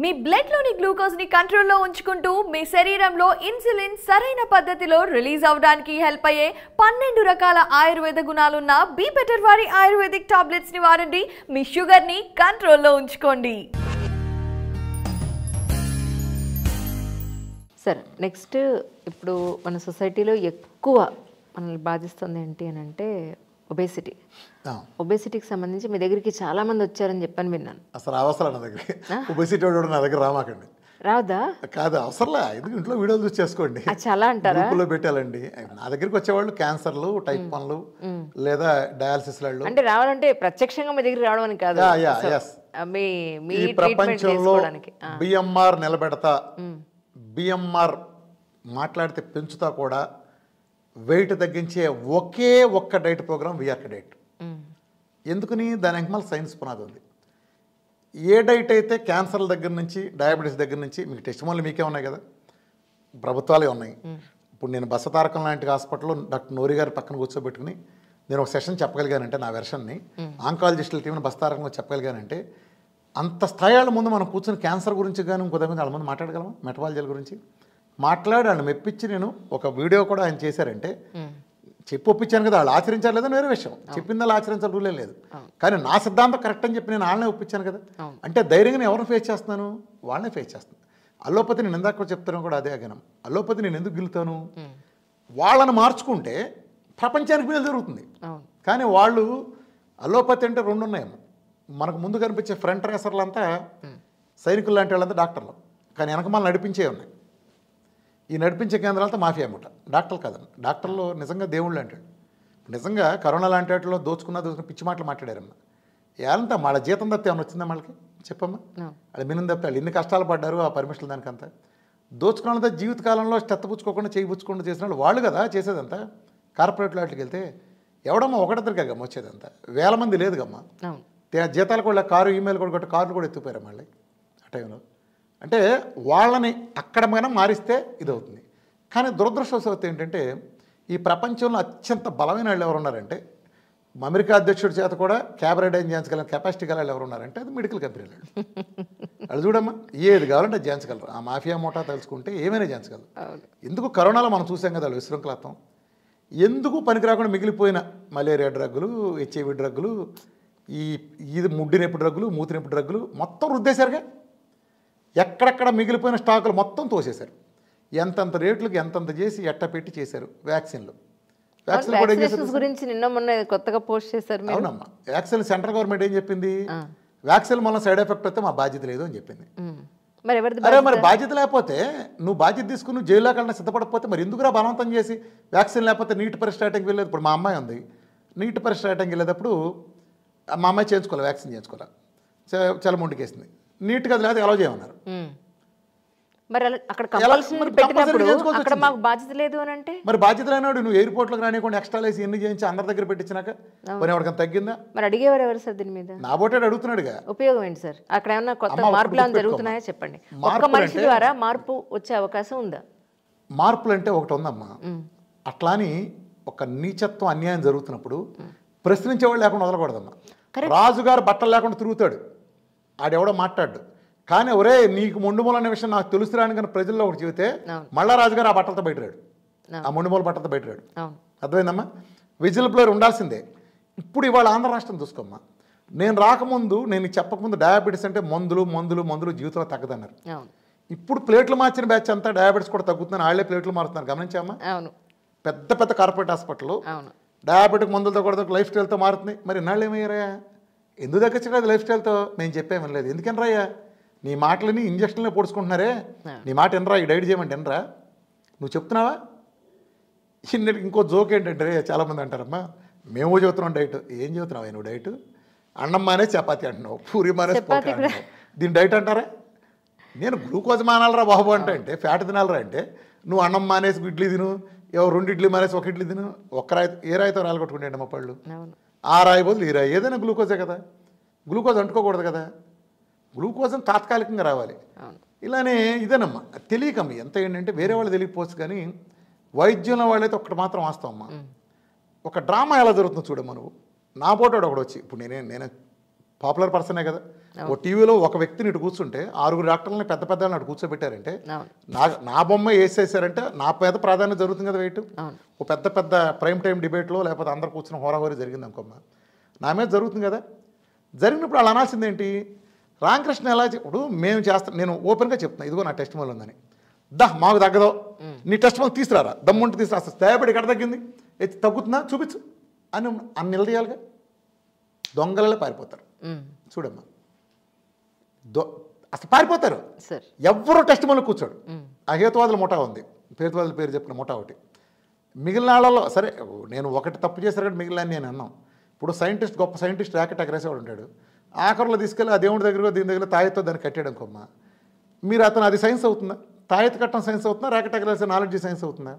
మీ blood లోని glucose ని కంట్రోల్లో ఉంచుకుంటూ మీ శరీరంలో ఇన్సులిన్ సరైన పద్ధతిలో రిలీజ్ అవడానికి హెల్ప్ అయ్యే 12 రకాల ఆయుర్వేద గుణాలున్న బీ బెటర్ వారి ఆయుర్వేదిక్ టాబ్లెట్స్ ని వాడండి. మీ షుగర్ ని కంట్రోల్లో ఉంచుకోండి. సరే, నెక్స్ట్ ఇప్పుడు మన సొసైటీలో ఎక్కువ మనల్ని బాధిస్తుంది ఏంటి అని అంటే ఒబేసిటీ. ఒబేసిటీకి సంబంధించి మీ దగ్గరికి చాలా మంది వచ్చారని చెప్పని విన్నాను. అసలు అవసరం నా దగ్గర ఒబేసిటీ నా దగ్గర రామాకండి. రావద్దా? కాదు, అవసరంలా. ఎందుకు ఇంట్లో వీడియోలు చూసి చేసుకోండి. చాలా అంటారా? గ్రూపులో పెట్టాలండి. నా దగ్గరికి వచ్చేవాళ్ళు క్యాన్సర్లు, టైప్ 1లు లేదా డయాలసిస్ వాళ్ళు. అంటే రావాలంటే ప్రత్యక్షంగా మీ దగ్గర రావడం అని కాదు, ఈ ప్రపంచంలో బిఎంఆర్ నిలబెడతా, బిఎంఆర్ మాట్లాడితే పెంచుతా కూడా వెయిట్ తగ్గించే ఒకే ఒక్క డైట్ ప్రోగ్రామ్ విఆర్కే డైట్. ఎందుకని? దాని వెనకాల సైన్స్ పునాది ఉంది. ఏ డైట్ అయితే క్యాన్సర్ల దగ్గర నుంచి డయాబెటీస్ దగ్గర నుంచి మీకు టెస్టిమోన్లు మీకే ఉన్నాయి కదా, ప్రభుత్వాలే ఉన్నాయి. ఇప్పుడు నేను బసతారకం లాంటి హాస్పిటల్లో డాక్టర్ నోరి గారి పక్కన కూర్చోబెట్టుకుని నేను ఒక సెషన్ చెప్పగలిగానంటే, నా వెర్షన్ని ఆంకాలజిస్టుల టీంని బసతారకంలో చెప్పగలిగానంటే, అంత స్థాయిల ముందు మనం కూర్చొని క్యాన్సర్ గురించి కానీ ఇంకో దగ్గర చాలా మంది మాట్లాడగలమా? మెటబాలజీల గురించి మాట్లాడి వాళ్ళు మెప్పించి నేను ఒక వీడియో కూడా ఆయన చేశారంటే, చెప్పి ఒప్పించాను కదా, వాళ్ళు ఆచరించారు లేదని వేరే విషయం. చెప్పిందా ఆచరించాలి రూలే లేదు, కానీ నా సిద్ధాంతం కరెక్ట్ అని చెప్పి నేను వాళ్ళనే ఒప్పించాను కదా. అంటే ధైర్యంగా ఎవరిని ఫేస్ చేస్తున్నాను? వాళ్ళనే ఫేస్ చేస్తాను. అల్లోపతి నేను ఇందాక చెప్తాను కూడా అదే అగనం. అల్లోపతి నేను ఎందుకు గెలుతాను? వాళ్ళని మార్చుకుంటే ప్రపంచానికి మేలు జరుగుతుంది. కానీ వాళ్ళు అల్లోపతి అంటే రెండు ఉన్నాయమ్మ. మనకు ముందు కనిపించే ఫ్రంట్ రేసర్లంతా సైనికులు లాంటి వాళ్ళంతా డాక్టర్లు, కానీ వెనక మనం నడిపించే ఉన్నాయి. ఈ నడిపించే కేంద్రాలతో మాఫియా అన్నమాట. డాక్టర్లు కాదండి, డాక్టర్లు నిజంగా దేవుళ్ళు అంటాడు. నిజంగా కరోనా లాంటి వాటిలో దోచుకున్న పిచ్చి మాటలు మాట్లాడారమ్మా. ఏమంతా వాళ్ళ జీతం తప్పితే ఏమైనా వచ్చిందా వాళ్ళకి? చెప్పమ్మా. వాళ్ళు మినిమం తప్పితే వాళ్ళు ఎన్ని కష్టాలు పడ్డారు ఆ పర్మిషన్లు దానికంతా. దోచుకున్నదంతా జీవితకాలంలో చెత్తపుచ్చుకోకుండా చేయపుచ్చుకుండా చేసిన వాళ్ళు కదా చేసేదంతా. కార్పొరేట్ వాటికి వెళ్తే ఎవడమ్మా ఒకటిద్దరికే గమ్మ వచ్చేదంతా, వేల మంది లేదు గమ్మ. జీతాలు కూడా కారు, ఈమెయిల్ కూడా కొట్టి కార్లు కూడా ఎత్తుపోయారు మళ్ళీ ఆ టైంలో. అంటే వాళ్ళని అక్కడ మనం మారిస్తే ఇది అవుతుంది. కానీ దురదృష్టవశాత్తు ఏంటంటే, ఈ ప్రపంచంలో అత్యంత బలమైన వాళ్ళు ఎవరు ఉన్నారంటే, అమెరికా అధ్యక్షుడి చేత కూడా క్యాబినెట్ ఏం చేయించగల కెపాసిటీ గల వాళ్ళు ఎవరు ఉన్నారంటే అది మెడికల్ కంపెనీలు. వాళ్ళు చూడమ్మా, ఏది కావాలంటే అది చేయించగలరు. ఆ మాఫియా మోటా తెలుసుకుంటే ఏమైనా చేయించగలరు. ఎందుకు? కరోనాలో మనం చూసాం కదా విశృంఖలత్వం. ఎందుకు పనికి రాకుండా మిగిలిపోయిన మలేరియా డ్రగ్గులు, హెచ్ఐవి డ్రగ్గులు, ఇది ముడ్డి నొప్పి డ్రగ్గులు, మూతి నొప్పి డ్రగ్గులు మొత్తం రుద్దేశారుగా. ఎక్కడెక్కడ మిగిలిపోయిన స్టాకులు మొత్తం తోసేశారు. ఎంతంత రేట్లకు ఎంతంత చేసి ఎట్ట పెట్టి చేశారు. వ్యాక్సిన్లు కూడా గురించి నిన్న మొన్న కొత్తగా పోస్ట్ చేశారు. అవునమ్మా, వ్యాక్సిన్ సెంట్రల్ గవర్నమెంట్ ఏం చెప్పింది? వ్యాక్సిన్ వల్ల సైడ్ ఎఫెక్ట్ వస్తే మా బాధ్యత లేదు అని చెప్పింది. మరి బాధ్యత లేకపోతే నువ్వు బాధ్యత తీసుకుని నువ్వు జైల్లోకి వెళ్ళినా సిద్ధపడకపోతే మరి ఎందుకురా బలవంతం చేసి వ్యాక్సిన్ లేకపోతే నీట్ పరీక్ష రాయడానికి వెళ్ళేది. ఇప్పుడు మా అమ్మాయి ఉంది, నీట్ పరీక్ష రాయడానికి వెళ్ళేటప్పుడు మా అమ్మాయి చేయించుకోవాలి, వ్యాక్సిన్ చేయించుకోవాలి, చాలా ముందుకేసింది. నీట్గా అది లేదా అలౌ చేయమన్నారు. మరి అక్కడ అక్కడ మాకు బాధ్యత లేదు అని అంటే మరి బాధ్యత లేనాడు నువ్వు ఎయిర్పోర్ట్లోకి రానివ్వకుండా ఎక్స్ట్రా లేసి ఎన్ని చేయించి అందరి దగ్గర పెట్టించినాక మరి ఎవరికైనా తగ్గిందా? మరి అడిగేవారు ఎవరు సార్ దీని మీద? నా బోటాడు అడుగుతున్నాడుగా. ఉపయోగం ఏంటి సార్? అక్కడ ఏమన్నా కొత్త మార్పులు జరుగుతున్నాయా చెప్పండి. ఒక్క మనిషి ద్వారా మార్పు వచ్చే అవకాశం ఉందా? మార్పులు అంటే ఒకటి ఉందమ్మా. అట్లాని ఒక నీచత్వం అన్యాయం జరుగుతున్నప్పుడు ప్రశ్నించేవాళ్ళు లేకుండా వదలకూడదమ్మా. రాజుగారు బట్టలు లేకుండా తిరుగుతాడు, ఆడెవడో మాట్లాడు. కానీ ఒరే నీకు మొండుమూల అనే విషయం నాకు తెలుసురాని కానీ ప్రజల్లో ఒకటి చెబితే మళ్ళా రాజుగారు ఆ బట్టలతో బయటరాడు, ఆ మొండుమూల బట్టలతో బయటరాడు. అర్థమైందమ్మా? విజిల్ బ్లోయర్ ఉండాల్సిందే. ఇప్పుడు ఇవాళ ఆంధ్ర రాష్ట్రం చూసుకోమ్మా. నేను రాకముందు, నేను చెప్పకముందు డయాబెటీస్ అంటే మందులు మందులు మందులు జీవితంలో తగ్గదన్నారు. ఇప్పుడు ప్లేట్లు మార్చిన బ్యాచ్ అంతా డయాబెటీస్ కూడా తగ్గుతుందని వాళ్ళే ప్లేట్లు మారుతున్నారు. గమనించామా? పెద్ద పెద్ద కార్పొరేట్ హాస్పిటల్ డయాబెటిక్ మందులతో కూడా లైఫ్ స్టైల్తో మారుతుంది. మరి ఇన్నాళ్ళు ఏమయ్యారా? ఎందుకు తగ్గచ్చు లైఫ్ స్టైల్తో? మేము చెప్పేమని లేదు. ఎందుకని రాయ్యా? నీ మాటలని ఇంజక్షన్లో పొడుచుకుంటున్నారే, నీ మాట ఎనరా, ఈ డైట్ చేయమంటే ఎనరా? నువ్వు చెప్తున్నావా? ఇంకో జోక్ ఏంటంటే చాలామంది అంటారమ్మా, మేము చెబుతున్నాం డైట్. ఏం చెబుతున్నావా నువ్వు డైట్? అన్నం మానే చపాతి అంటున్నావు, పూరి మానే అంటున్నావు, దీని డైట్ అంటారా? నేను గ్లూకోజ్ మానాలరా బాబు అంటే ఫ్యాట్ తినాలరా అంటే నువ్వు అన్నం మానేసి ఇడ్లీ తిను, 2 ఇడ్లీ మానేసి 1 ఇడ్లీ తిను, ఒక్క రాయి ఏ రాయితో రాలు కొట్టుకుంటే మా పళ్ళు, ఆ రాయి బదులు ఈ రాయి. ఏదైనా గ్లూకోజే కదా, గ్లూకోజ్ అంటుకోకూడదు కదా. గ్లూకోజ్ తాత్కాలికంగా రావాలి. ఇలానే ఇదేనమ్మా, తెలియకమ్మ ఎంత ఏంటంటే వేరే వాళ్ళు తెలియకపోవచ్చు, కానీ వైద్యంలో వాళ్ళైతే ఒక్కటి మాత్రం వాస్తవమ్మా. ఒక డ్రామా ఎలా జరుగుతుందో చూడమ్మా నువ్వు. నా పోటాడు ఒకడు వచ్చి, ఇప్పుడు నేనే పాపులర్ పర్సనే కదా, ఓ టీవీలో ఒక వ్యక్తిని ఇటు కూర్చుంటే 6 డాక్టర్లని పెద్ద పెద్దలను అటు కూర్చోబెట్టారంటే నా బొమ్మ వేసేసారంటే నా పెద్ద ప్రాధాన్యత జరుగుతుంది కదా వెయిట్. ఓ పెద్ద పెద్ద ప్రైమ్ టైం డిబేట్లో లేకపోతే అందరు కూర్చుని హోరాహోరీ జరిగింది అనుకోమ్మా, నా మీద జరుగుతుంది కదా. జరిగినప్పుడు వాళ్ళు అనాల్సింది ఏంటి, రామకృష్ణ ఎలా ఇప్పుడు మేము చేస్తాం, నేను ఓపెన్గా చెప్తున్నా ఇదిగో నా టెస్ట్ మోల్ ఉందని, మాకు తగ్గదో నీ టెస్ట్ మోల్ తీసుకురారా, దమ్ముంటే తీసుకురా, అసలు తేపడి ఎక్కడ తగ్గింది, తగ్గుతుందా చూపించు అని నిలదీయాలిగా. దొంగలలో పారిపోతారు చూడమ్మా, అసలు పారిపోతారు. ఎవ్వరూ టెస్ట్ మోల్ కూర్చోడు. ఆ హేతువాదుల ముఠా ఉంది, హేతువాదుల పేరు చెప్పిన ముఠా ఒకటి. మిగిలిన వాళ్ళలో సరే నేను ఒకటి తప్పు చేశారు కానీ మిగిలిన నేను అన్నాం. ఇప్పుడు సైంటిస్ట్ గొప్ప సైంటిస్ట్ ర్యాకెట్ ఎగరేసేవాడు ఉంటాడు, ఆఖరిలో తీసుకెళ్ళి ఆ దేవుడి దగ్గర దీని దగ్గర తాయెత్తో దాన్ని కట్టాడు అనుకోమ్మా, మీరు అతను అది సైన్స్ అవుతుందా, తాయెత్తు కట్టడం సైన్స్ అవుతుందా, ర్యాకెట్ ఎగరేసే నాలెడ్జ్ సైన్స్ అవుతుందా,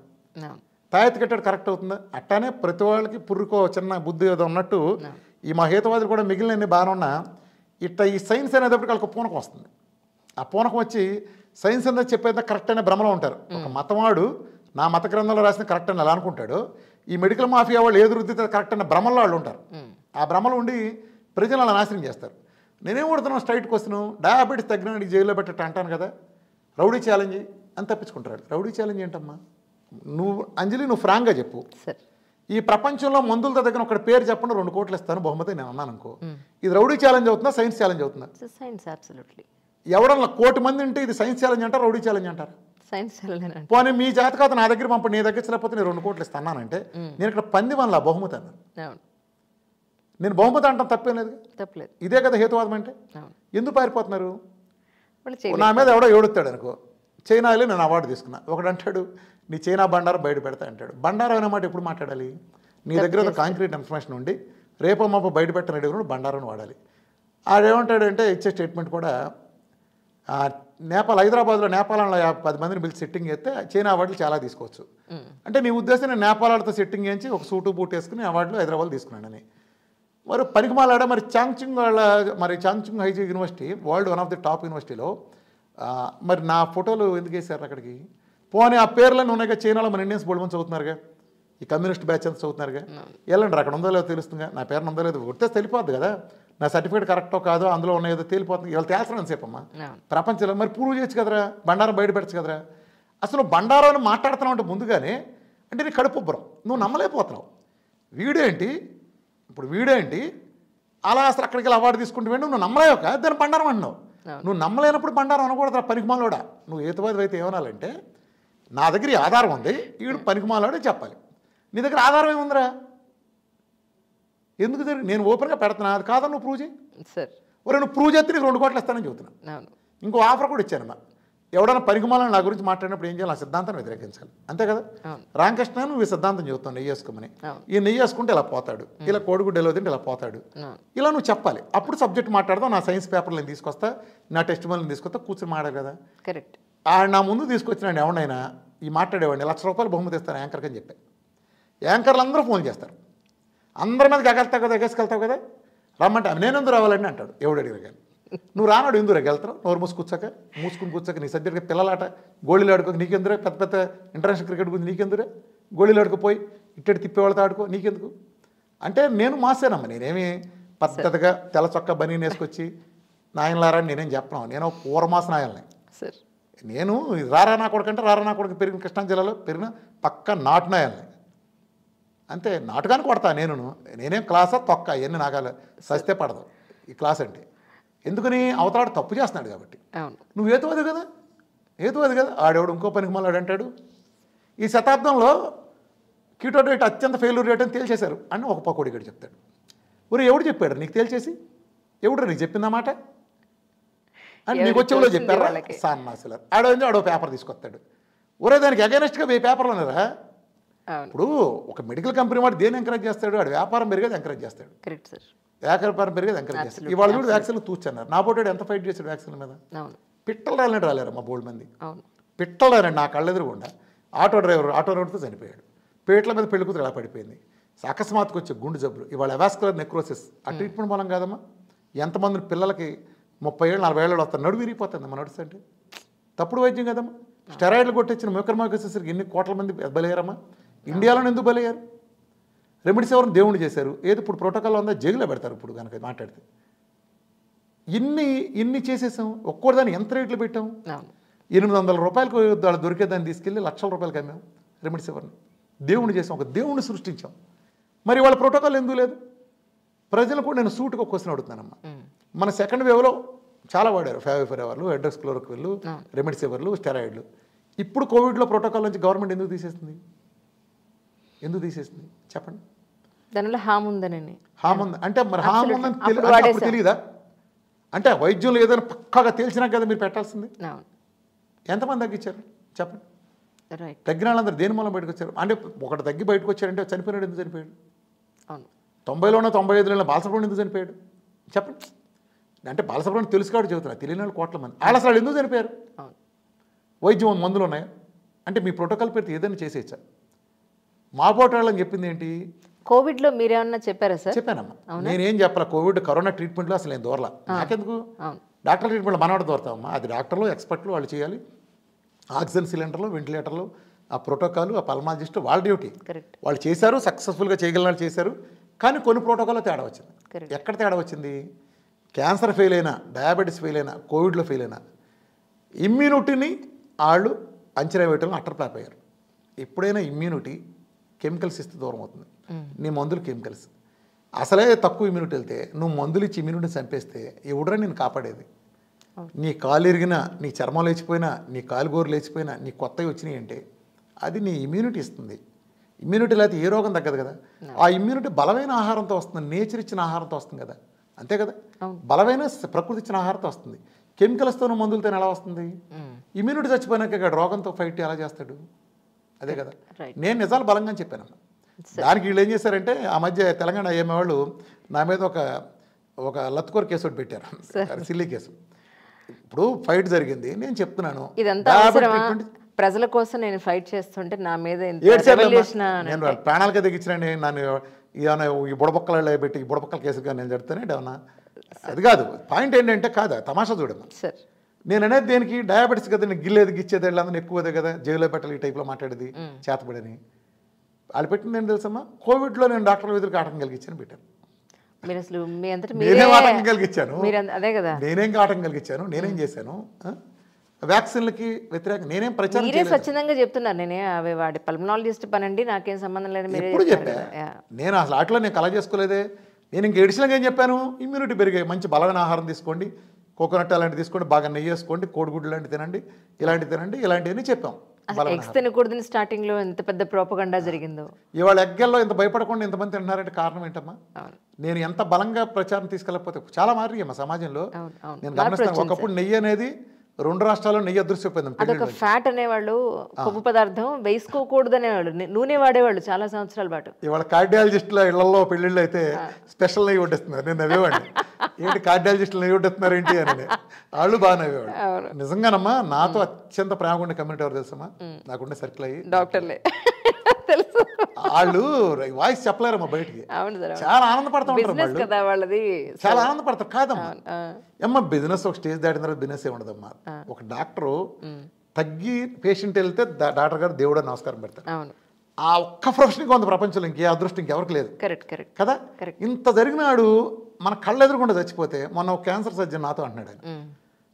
తాయెత్తు కట్టాడు కరెక్ట్ అవుతుందా. అట్టానే ప్రతి వాళ్ళకి పుర్రుకో చిన్న బుద్ధి ఏదో ఉన్నట్టు ఈ మా హేతువాదులు కూడా మిగిలిన బాగానే ఉన్నా ఇట్లా ఈ సైన్స్ అనేటప్పటికి వాళ్ళకి పూనకం వస్తుంది. ఆ పూనకం వచ్చి సైన్స్ అనేది చెప్పేది కరెక్ట్ అనే భ్రమలో ఉంటారు. ఒక మతవాడు నా మత గ్రంథంలో రాసిన కరెక్ట్ అని అలా అనుకుంటాడు, ఈ మెడికల్ మాఫియా వాళ్ళు ఏది రుద్దితే కరెక్ట్ అనే భ్రమలో వాళ్ళు ఉంటారు. ఆ భ్రమలో ఉండి ప్రజలు అలా నాశనం చేస్తారు. నేనేం కొడుతున్నాను స్ట్రైట్ క్వశ్చన్, డయాబెటీస్ తగ్గినాడు జైల్లో పెట్టట్టు అంటాను కదా, రౌడీ ఛాలెంజ్ అని తప్పించుకుంటారు. రౌడీ ఛాలెంజ్ ఏంటమ్మా, నువ్వు అంజలి నువ్వు ఫ్రాంక్గా చెప్పు, ఈ ప్రపంచంలో మందులతో దగ్గర ఒక పేరు చెప్పండి 2 కోట్లు ఇస్తాను బహుమతి నేను అన్నాను అనుకో, ఇది రౌడీ ఛాలెంజ్ అవుతుందా సైన్స్ ఛాలెంజ్ అవుతుందా? Science absolutely. ఎవడన్నా 1 కోటి మంది ఉంటే ఇది సైన్స్ ఛాలెంజ్ అంటారు రౌడీ ఛాలెంజ్ అంటారు? Science challenge. పోనీ మీ జాతకాత నా దగ్గర పంపండి, నీ దగ్గర లేకపోతే నేను 2 కోట్లు ఇస్తానంటే నేను ఇక్కడ పంది వల్ల బహుమతి అన్నాను. నేను బహుమతి అంటాం తప్పేం లేదు, తప్పలేదు. ఇదే కదా హేతువాదం అంటే. ఎందుకు పారిపోతున్నారు? నా మీద ఎవడో ఏడుస్తాడు అనుకో, చైనాలో నేను అవార్డు తీసుకున్నా, ఒకడు అంటాడు నీ చైనా బండారం బయట పెడతా అంటాడు. బండారం అనే మాట ఎప్పుడు మాట్లాడాలి? నీ దగ్గర కాంక్రీట్ ఇన్ఫర్మేషన్ ఉండి రేపో మాపో బయట పెట్టని అడిగినప్పుడు బండారం వాడాలి. ఆడేమంటాడంటే ఇచ్చే స్టేట్మెంట్ కూడా నేపాల్ హైదరాబాద్లో నేపాల్లో 10 మందిని పిలిచి సెట్టింగ్ చేస్తే చైనా అవార్డులు చాలా తీసుకోవచ్చు అంటే నీ ఉద్దేశం నేను నేపాల్ వాళ్ళతో సెట్టింగ్ చేయించి ఒక సూటు బూట్ వేసుకుని అవార్డులు హైదరాబాద్ తీసుకున్నానని. మరి పనికిమాలాడ మరి చాంగ్చింగ్ హైజీ university world one of the top యూనివర్సిటీలో మరి నా ఫోటోలు ఎందుకు వేశారు అక్కడికి? పోనీ ఆ పేర్లన్నీ ఉన్నాయిగా, చైనాలో మన ఇండియన్స్ బోల్డ్ మంది చదువుతున్నారుగా, ఈ కమ్యూనిస్ట్ బ్యాచ్ అంతా చదువుతున్నారుగా, వెళ్ళండి అక్కడ ఉందో లేదో తెలుస్తుందిగా, నా పేరును ఉందో లేదో కొడితే తెలిపోద్ది కదా, నా సర్టిఫికేట్ కరెక్టో కాదో అందులో ఉన్నాయో తెలిపోతుంది. ఇవాళ తేల్చడం సేపమ్మా ప్రపంచంలో, మరి ప్రూవ్ చేయొచ్చు కదరా, బండారం బయట పెట్టచ్చు కదరా. అసలు బండారం అని మాట్లాడుతున్నావు అంటే ముందుగానే అంటే నీ కడుపుబ్బరం, నువ్వు నమ్మలేకపోతున్నావు. వీడేంటి ఇప్పుడు వీడేంటి అలా అసలు అక్కడికి వెళ్ళి అవార్డు తీసుకుంటూ వెండి నువ్వు నమ్మలేక దాన్ని బండారం అంటున్నావు. నువ్వు నమ్మలేనప్పుడు బండారం అనకూడదు. పనికిమాలోడా నువ్వు హేతువాది అయితే ఏమనాలంటే నా దగ్గర ఈ ఆధారం ఉంది, వీడు పనికిమాలోడే చెప్పాలి. నీ దగ్గర ఆధారం ఏముందిరా, ఎందుకు జరిగి నేను ఓపెన్గా పెడుతున్నా, అది కాదని నువ్వు ప్రూవ్ చేయి. ఒరే నువ్వు ప్రూవ్ చేస్తే నీకు 2 కోట్లు ఇస్తానని చెబుతున్నా. ఇంకో ఆఫర్ కూడా ఇచ్చానమ్మా, ఎవడన్నా పనికిమాలని నా గురించి మాట్లాడినప్పుడు ఏం చేయాలి, నా సిద్ధాంతాన్ని వ్యతిరేకించాలి, అంతే కదా. రామకృష్ణ నువ్వు ఈ సిద్ధాంతం చెబుతావు నెయ్యి వేసుకోమని, ఈ నెయ్యి వేసుకుంటే ఇలా పోతాడు, ఇలా కోడిగుడ్డు ఎలా తింటే ఇలా పోతాడు, ఇలా నువ్వు చెప్పాలి. అప్పుడు సబ్జెక్ట్ మాట్లాడదాం, నా సైన్స్ పేపర్లు నేను తీసుకొస్తా, నా టెస్ట్ మోల్ని తీసుకొస్తా, కూర్చొని మాట్లాడు కదా. కరెక్ట్. నా ముందు తీసుకొచ్చినాడు ఎవడైనా ఈ మాట్లాడేవాడిని ₹1,00,000 బహుమతి ఇస్తాను యాంకర్కి అని చెప్పి, యాంకర్లు అందరూ ఫోన్ చేస్తారు, అందరి మీద ఎగలుతావు కదా, ఎగేసుకెళ్తావు కదా, రమ్మంటే నేనెందుకు రావాలని అంటాడు ఎవడు అడిగారు. కానీ నువ్వు రానాడు ఎందుకు వెళ్తావు, నోరు మూసుకుని కూర్చోక నీ సబ్జెక్ట్గా పిల్లలాట గోళీలు ఆడుకో, నీకెందురే పెద్ద పెద్ద ఇంటర్నేషనల్ క్రికెట్ గురించి నీకెందురే, గోళీలు ఆడుకుపోయి ఇట్టడి తిప్పేవాళ్ళతో ఆడుకో నీకెందుకు అంటే నేను మాసేనమ్మా, నేనేమి పద్ధతిగా తెల్ల చొక్క బనీని వేసుకొచ్చి నాయనలారా నేనేం చెప్పను, నేను పూర్వమాస నాయల్ని. నేను రారా నా కొడుకంటే రారా నా కొడుకు పెరిగిన కృష్ణా జిల్లాలో పెరిగిన పక్క నాటు నాయల్ని, అంతే. నాటుగాని కొడతా నేనేం క్లాసా తొక్క అవన్నీ నాగాలి సస్తే పడదు ఈ క్లాస్ అంటే. ఎందుకని అవతలాడు తప్పు చేస్తున్నాడు కాబట్టి. నువ్వు హేతువాది కదా, ఆడేవాడు ఇంకో పనికి మళ్ళీ అంటాడు ఈ శతాబ్దంలో కీటో డైట్ అత్యంత ఫెయిల్యూర్ రేట్ అని తేల్చేశారు అని ఒక పకోడి గడి చెప్తాడు. ఊరు ఎవడు చెప్పాడు నీకు తేల్చేసి, ఎవడు నీకు చెప్పిందన్నమాట అని నీకు వచ్చేవాళ్ళు చెప్పారా సన్నాసులు. ఆడో పేపర్ తీసుకొస్తాడు, ఊరే దానికి అగైనెస్ట్గా 1000 పేపర్లు ఉన్నారా. ఇప్పుడు ఒక మెడికల్ కంపెనీ వాడు దేన్ని ఎంకరేజ్ చేస్తాడు, వాడు వ్యాపారం పెరిగేది ఎంకరేజ్ చేస్తాడు, వ్యాపారం పెరిగేది ఎంకరేజ్ చేస్తాడు. ఇవాళ కూడా వ్యాక్సిన్లు తూచన్నారు, నా పోటీ ఎంత ఫైట్ చేశాడు వ్యాక్సిన్ల మీద. పిట్టలు రాలేరు మా బోల్డ్ మంది, పిట్టలు రాలండి నా కళ్ళెదురుగుండా. ఆటో డ్రైవర్తో చనిపోయాడు, పేట్ల మీద పెళ్లి కూతురు ఎలా పడిపోయింది, అకస్మాత్తుకు వచ్చే గుండె జబ్బులు, ఇవాళ వాస్కులర్ నెక్రోసిస్. ఆ ట్రీట్మెంట్ మూలం కాదమ్మా. ఎంతమంది పిల్లలకి 30 ఏళ్ళు 40 ఏళ్ళు వస్తారు, నడువు విరిగిపోతుంది అమ్మ నడుస్తు అంటే. తప్పుడు వైద్యం కదమ్మా. స్టెరాయిడ్లు కొట్టించిన మ్యూకర్మైకోసిస్కి ఎన్ని కోట్ల మంది బలయ్యారమ్మా. ఇండియాలోనే ఎందుకు బలయ్యారు? రెమెడీస్ ఎవరిని దేవుణ్ణి చేశారు, ఏది ఇప్పుడు ప్రోటోకాల్ ఉందా జైల్లో పెడతారు ఇప్పుడు కనుక మాట్లాడితే. ఇన్ని చేసేసాం. ఒక్కోదాన్ని ఎంత రేట్లు పెట్టాం? 800 రూపాయలకు దొరికేదాన్ని తీసుకెళ్ళి లక్షల రూపాయలకి అమ్మాం రెమిడిసివర్ని. దేవుణ్ణి చేసాం, ఒక దేవుణ్ణి సృష్టించాం. మరి వాళ్ళ ప్రోటోకాల్ ఎందుకు లేదు? ప్రజలు కూడా నేను సూటుగా క్వశ్చన్ అడుగుతున్నానమ్మా. మన సెకండ్ వేవ్లో చాలా వాడారు, ఫెవిపిరావర్లు, హైడ్రోక్సిక్లోరోక్విన్, రెమిడిసివర్లు, స్టెరాయిడ్లు. ఇప్పుడు కోవిడ్లో ప్రోటోకాల్ నుంచి గవర్నమెంట్ ఎందుకు తీసేస్తుంది? చెప్పండి. దానిలో హామ్ ఉందనండి. హామ్ ఉంది అంటే మరి హామ్ ఉందని తెలియదా? అంటే వైద్యంలో ఏదైనా పక్కాగా తెలిసినా కదా మీరు పెట్టాల్సింది. ఎంతమంది తగ్గించారు చెప్పండి? తగ్గిన వాళ్ళందరూ దేని మూలం బయటకు వచ్చారు? అంటే ఒకటి తగ్గి బయటకు వచ్చారంటే చనిపోయినాడు ఎందుకు చనిపోయాడు? 90లోనో 95లోనో బాలసుబ్రహ్మణ్యం ఎందుకు చనిపోయాడు చెప్పండి? అంటే బాలసుబ్రహ్మణ్యం తెలుసు కాబట్టి చెబుతున్నా, తెలియని వాళ్ళు కోట్ల మంది. వాళ్ళు అసలు ఎందుకు చనిపోయారు? వైద్యం మందులు ఉన్నాయా? అంటే మీ ప్రోటోకాల్ పెడితే ఏదైనా చేసేయచ్చా? మా పోటాళ్ళని చెప్పింది ఏంటి? కోవిడ్లో మీరేమన్నా చెప్పారా సార్? చెప్పానమ్మా, నేనేం చెప్పాల. కోవిడ్ కరోనా ట్రీట్మెంట్లో అసలు నేను దూరలా. నాకెందుకు? డాక్టర్ ట్రీట్మెంట్లో మనవాడు దూరతామమ్మా. అది డాక్టర్లు ఎక్స్పర్ట్లు వాళ్ళు చేయాలి. ఆక్సిజన్ సిలిండర్లు, వెంటిలేటర్లు, ఆ ప్రోటోకాల్, ఆ పల్మాలజిస్ట్ వాళ్ళ డ్యూటీ. వాళ్ళు చేశారు, సక్సెస్ఫుల్గా చేయగలిగిన వాళ్ళు చేశారు. కానీ కొన్ని ప్రోటోకాల్లో తేడా వచ్చింది. ఎక్కడ తేడా వచ్చింది? క్యాన్సర్ ఫెయిల్ అయినా, డయాబెటీస్ ఫెయిల్ అయినా, కోవిడ్లో ఫెయిల్ అయినా ఇమ్యూనిటీని వాళ్ళు అంచనా వేయటంలో అట్టర్ ఫ్లాప్ అయ్యారు. ఎప్పుడైనా ఇమ్యూనిటీ కెమికల్స్ ఇస్తే దూరం అవుతుంది. నీ మందులు కెమికల్స్. అసలే తక్కువ ఇమ్యూనిటీ వెళ్తే నువ్వు మందులు ఇచ్చి ఇమ్యూనిటీని చంపేస్తే ఎవడరా నేను కాపాడేది? నీ కాలు ఇరిగినా, నీ చర్మం లేచిపోయినా, నీ కాలు గోరు లేచిపోయినా, నీ కొత్తవి వచ్చినాయి అంటే అది నీ ఇమ్యూనిటీ ఇస్తుంది. ఇమ్యూనిటీ లేకపోతే ఏ రోగం తగ్గదు కదా. ఆ ఇమ్యూనిటీ బలమైన ఆహారంతో వస్తుంది, నేచర్ ఇచ్చిన ఆహారంతో వస్తుంది కదా, అంతే కదా. బలమైన ప్రకృతి ఇచ్చిన ఆహారంతో వస్తుంది. కెమికల్స్తోనూ మందులతో ఎలా వస్తుంది? ఇమ్యూనిటీ చచ్చిపోయినాక రోగంతో ఫైట్ ఎలా చేస్తాడు? అదే కదా. నేను నిజాలు బలంగా చెప్పాను. దానికి వీళ్ళు ఏం చేశారంటే ఆ మధ్య తెలంగాణ ఏమే వాళ్ళు నా మీద ఒక లత్కోర్ కేసు ఒకటి పెట్టారు, సిల్లీ కేసు. ఇప్పుడు ఫైట్ జరిగింది, నేను చెప్తున్నాను ప్రజల కోసం నేను ఫైట్ చేస్తుంటే నా మీద నేను ప్రాణాలకే తెగించినండి. నన్ను ఏమైనా ఈ బుడబొక్కలలో పెట్టి ఈ బుడబొక్కల కేసుగా నేను చెప్తానే ఏమన్నా అది కాదు. పాయింట్ ఏంటంటే కాదా, తమాషా చూడమ్మా. నేను అనేది దేనికి? డయాబెటీస్ కదా, నేను గిల్లేది గిచ్చేది వెళ్ళాలని ఎక్కువదే కదా, జైల్లో పెట్టాలి ఈ టైప్లో మాట్లాడేది చేతపడని వాళ్ళు పెట్టింది ఏంటి తెలుసమ్మా? కోవిడ్లో నేను డాక్టర్ల ఎదురుకి ఆటంకం కలిగించాను పెట్టాను. నేనేం ఆటంకం కలిగించాను? నేనేం ఆటంకం కలిగించాను? నేనేం చేశాను? వ్యాక్సిన్లకి వ్యతిరేకంగా నేనేం ప్రచారం స్వచ్ఛందంగా చెప్తున్నారు. నేనే అవి వాడి పల్మనాలజిస్ట్ పనండి, నాకేం సంబంధం లేదు. ఎప్పుడు చెప్పా నేను అసలు అట్లా నేను కల చేసుకోలేదే. నేను ఇంక ఎడిషనల్గా ఏం చెప్పాను? ఇమ్యూనిటీ పెరిగే మంచి బలమైన ఆహారం తీసుకోండి, కోకోనట్ అలాంటివి తీసుకోండి, బాగా నెయ్యి వేసుకోండి, కోడిగుడ్డు లాంటివి తినండి, ఇలాంటివి తినండి, ఇలాంటివన్నీ చెప్పాం. ఎగ్స్ తినకూడదని స్టార్టింగ్ లో ఎంత పెద్ద ప్రోపగండా జరిగిందో. ఇవాళ ఎగ్గల్లో ఇంత భయపడకుండా ఇంతమంది తింటున్నారంటే కారణం ఏంటమ్మా? నేను ఎంత బలంగా ప్రచారం తీసుకెళ్ళకపోతే చాలా మారిమ్మా సమాజంలో. నేను గమనిస్తాను, ఒకప్పుడు నెయ్యి అనేది 2 రాష్ట్రాల్లో నెయ్యి అదృశ్యపోయింది. అదొక ఫ్యాట్ అనేవాళ్ళు, కొవ్వు పదార్థం వేసుకోకూడదు అనేవాళ్ళు, నూనె వాడేవాళ్ళు చాలా సంవత్సరాల పాటు. ఇవాళ కార్డియాలజిస్టుల ఇళ్లలో పెళ్ళిళ్ళు అయితే స్పెషల్ నెయ్యి వడ్డిస్తున్నారు. నేను నవ్వేవాడిని, ఏంటి కార్డియాలజిస్టులు నెయ్యి వడ్డిస్తున్నారు ఏంటి అని. వాళ్ళు బాగా నవ్వేవాడు. నిజంగానమ్మా నాతో అత్యంత ప్రేమగా ఉండే కమ్యూనిటీ ఎవరు తెలుసమ్మా? నాకుండే సర్కిల్ అయ్యి డాక్టర్లే తెలుసు. వాళ్ళు వాయిస్ చెప్పలేరమ్మా బయటికి, చాలా ఆనందపడతా ఉంటారు వాళ్ళది, చాలా ఆనందపడతారు. కాదమ్మా అమ్మా, బిజినెస్ ఒక స్టేజ్ దాటిన తర్వాత బిజినెస్ ఏ ఉండదమ్మా. ఒక డాక్టరు తగ్గి పేషెంట్ వెళ్తే డాక్టర్ గారు దేవుడు నమస్కారం పెడతారు. ఆ ఒక్క ప్రొఫెషన్ కొంత ప్రపంచంలో ఇంకే అదృష్టం ఇంకెవరికి లేదు కదా. ఇంత జరిగినాడు మన కళ్ళు ఎదురుకుండా చచ్చిపోతే, మొన్న ఒక క్యాన్సర్ సర్జన్ నాతో అంటున్నాడు.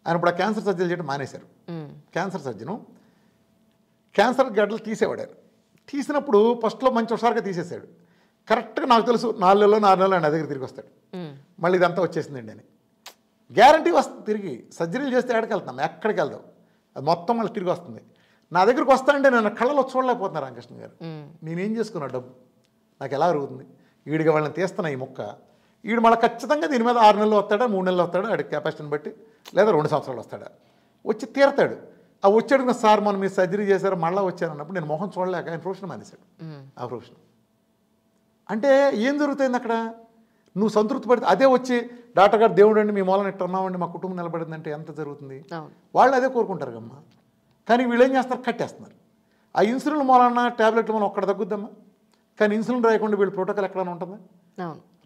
ఆయన ఇప్పుడు ఆ క్యాన్సర్ సర్జరీ చేయడం మానేశారు. క్యాన్సర్ సర్జను క్యాన్సర్ గడ్డలు తీసేవాడు. ఆయన తీసినప్పుడు ఫస్ట్లో మంచి హుషారుగా తీసేసాడు. కరెక్ట్గా నాకు తెలుసు 4 నెలలు నా దగ్గర తిరిగి వస్తాడు. మళ్ళీ ఇదంతా వచ్చేసిందండి అని గ్యారంటీ వస్తుంది. తిరిగి సర్జరీలు చేస్తే ఎక్కడికి వెళ్దాం, అది మొత్తం మళ్ళీ తిరిగి వస్తుంది. నా దగ్గరికి వస్తానంటే నేను కళ్ళలో చూడలేకపోతున్నా రామకృష్ణ గారు. నేనేం చేసుకున్నా డబ్బు నాకు ఎలా అరుగుతుంది? వీడిగా వాళ్ళని తీస్తున్నా ఈ మొక్క, వీడు మళ్ళీ ఖచ్చితంగా దీని మీద 6 నెలలు వస్తాడా, 3 నెలలు వస్తాడా, వాడి కెపాసిటీని బట్టి, లేదా 2 సంవత్సరాలు వస్తాడా, వచ్చి తీరతాడు. ఆ వచ్చాడు సార్ మనం మీరు సర్జరీ చేశారు మళ్ళీ వచ్చాను అన్నప్పుడు నేను మొహం చూడలేక ఆయన ప్రొఫెషన్ మానేశాడు. ఆ ప్రొఫెషన్ అంటే ఏం జరుగుతుంది అక్కడ? నువ్వు సంతృప్తి పడితే అదే వచ్చి డాక్టర్ గారు దేవుడు అండి మీ మూలన ఎట్లా ఉన్నామండి మా కుటుంబం నిలబడిందంటే ఎంత జరుగుతుంది? వాళ్ళు అదే కోరుకుంటారు కమ్మా. కానీ వీళ్ళు ఏం చేస్తారు? కట్టేస్తున్నారు. ఆ ఇన్సులిన్ మూలన ట్యాబ్లెట్లు మనం ఒక్కడ తగ్గుద్దామా? కానీ ఇన్సులిన్ రాయకుండా వీళ్ళు ప్రోటోకాల్ ఎక్కడైనా ఉంటుందా?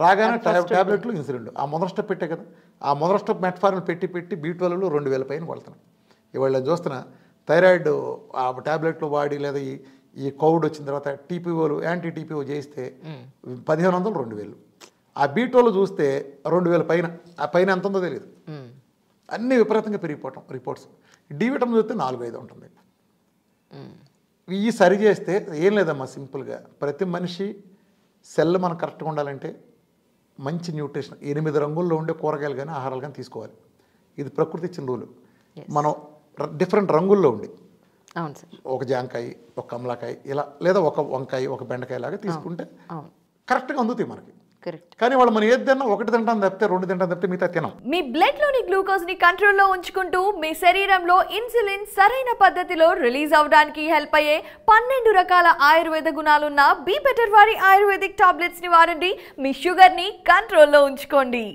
రాగానే ట్యాబ్లెట్లు ఇన్సులిన్లు ఆ మొదటి స్టెప్ పెట్టే కదా. ఆ మొదటి స్టెప్ మెట్ఫార్మిన్ పెట్టి B12 2000 పైన కొడుతున్నాం. ఇవాళ చూస్తున్నా థైరాయిడ్ ఆ ట్యాబ్లెట్లు వాడి లేదా ఈ కోవిడ్ వచ్చిన తర్వాత టీపీఓలు యాంటీ టీపీఓ చేయిస్తే 1500 2000. ఆ B12 చూస్తే 2000 పైన, ఆ పైన ఎంత ఉందో తెలియదు. అన్నీ విపరీతంగా పెరిగిపోవటం రిపోర్ట్స్. డి విటమిన్ చూస్తే 4-5 ఉంటుంది. ఈ సరి చేస్తే ఏం లేదమ్మా, సింపుల్గా ప్రతి మనిషి సెల్ మనం కరెక్ట్గా ఉండాలంటే మంచి న్యూట్రిషన్ 8 రంగుల్లో ఉండే కూరగాయలు కానీ ఆహారాలు కానీ తీసుకోవాలి. ఇది ప్రకృతి ఇచ్చిన రూలు. మనం డిఫరెంట్ రంగుల్లో ఉండి అవును సార్, ఒక జాంకాయ, ఒక కమలాకాయ ఇలా, లేదా ఒక వంకాయ, ఒక బెండకాయ లాగా తీసుకుంటే కరెక్ట్గా అందుతాయి మనకి. కరెక్ట్. కానీ వాళ్ళు మనం ఏది తిన్నా 1 తింటాం తప్పితే 2 తింటాం తప్పితే మిగతా తినం. మీ బ్లడ్ లోని గ్లూకోజ్ ని కంట్రోల్లో ఉంచుకుంటూ మీ శరీరంలో ఇన్సులిన్ సరైన పద్ధతిలో రిలీజ్ అవడానికి హెల్ప్ అయ్యే 12 రకాల ఆయుర్వేద గుణాలున్న బీ బెటర్ వారి ఆయుర్వేదిక్ టాబ్లెట్స్ ని వాడండి. మీ షుగర్ ని కంట్రోల్లో ఉంచుకోండి.